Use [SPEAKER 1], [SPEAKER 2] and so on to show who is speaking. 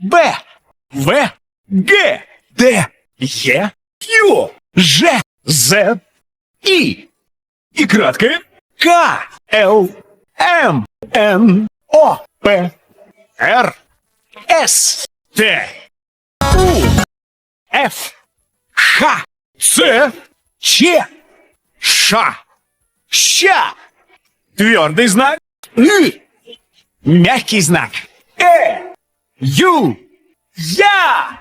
[SPEAKER 1] Б, В, Г, Д, Е, Q, Ж, З, И. И краткое К, Л, М, Н, О, П, Р, С, Т, У, Ф, Х, Ц, Ч, Ш, Щ. Твердый знак И. Мягкий знак Ю, Я.